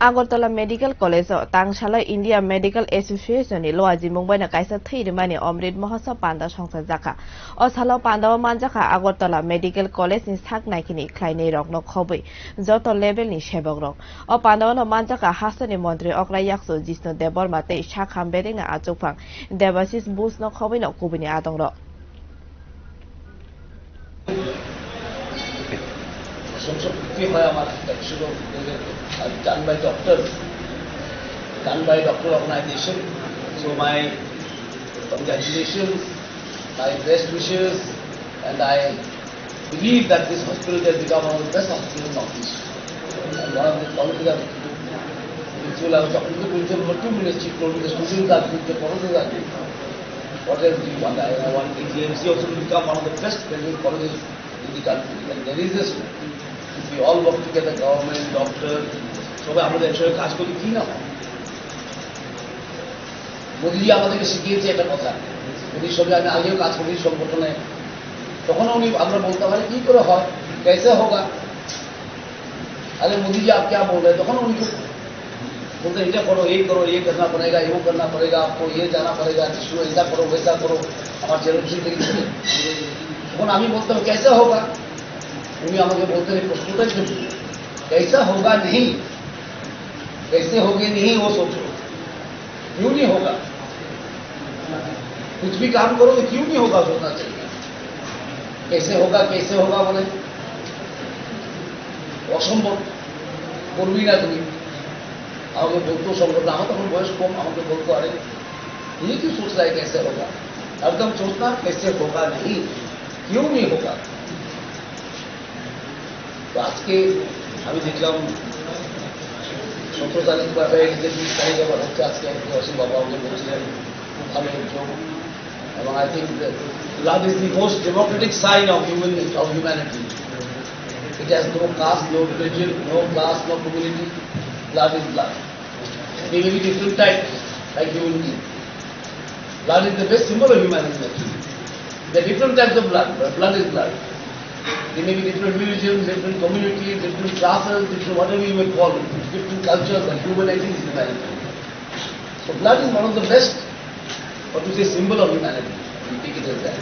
Agartala Medical College Tangshala India Medical Association ni loaji Mumbai na kaisa thirmani Amrit Mahotsav panda songsa jaka o salo panda manjaka Agartala Medical College ni sak naikini khlainei rok no khobai joto level ni sebok rok o panda no manjaka hasani mantri Okrai Yakso Jisnu Deborma tei Shakham Beding na achukphang Devasis Bus no khobai no kubini adong rok done by doctor organization. So my congratulations, my best wishes, and I believe that this hospital will become one of the best hospitals in Northeast. And one of the political principal I was talking to the principal for 2 minutes, she told me the students are good, the colleges are good. What else do you want? I want the GMC also to become one of the best medical colleges in the country. And there is this, if we all work together, government, doctor, সবাই আমাদের একসাথে কাজ করি কি না মোদিজি আমাদেরকে শিখিয়েছে একটা কথা মোদির সঙ্গে আমি আগেও কাজ করি সংগঠনে তখন আমরা বলতে পারি কি করে হয় कैसे होगा अरे मोदी जी आप क्या बोल रहे हैं तখন उनको बोलते এটা करो ये करना पड़ेगा वो करना पड़ेगा आपको ये जाना पड़ेगा इसको ऐसा करो वैसा करो আমার টেলিভিশন থেকে শুনে তখন আমি বলতাম कैसे होगा उन्हें আমাকে বলতে প্রশ্নটাই ছিল कैसा होगा नहीं कैसे होगे नहीं वो सोचो क्यों नहीं होगा कुछ भी काम करो तो क्यों नहीं होगा सोचना चाहिए कैसे होगा बोले असंभव করবি না তুমি আমাকে বলতো সংগঠন আমার তখন বয়স কম আমাকে বলতো আরে ये क्यों सोच रहा है कैसे होगा एकदम सोचना कैसे होगा नहीं क्यों नहीं होगा तो आज के আমি দেখলাম 17 তারিখ বা 21 তারিখে আবার হচ্ছে আজকে অসীম বাবা আমাকে বলছিলেন খুব ভালো উদ্যোগ এবং I think blood is the most democratic sign of humanity. It has no caste, no religion, no class, no community. Blood is blood. They may be different types like human beings. Blood is the best symbol of humanity actually. There are different types of blood, but blood is blood. There may be different religions, different communities, different classes, different whatever you may call it, different cultures, and humanity is humanity. So blood is one of the best, what to say, symbol of humanity. We take it as that.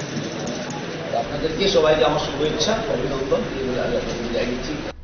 আপনাদেরকে সবাইকে আমার শুভেচ্ছা অভিনন্দন এই বলে আমি আপনাদের বিদায় নিচ্ছি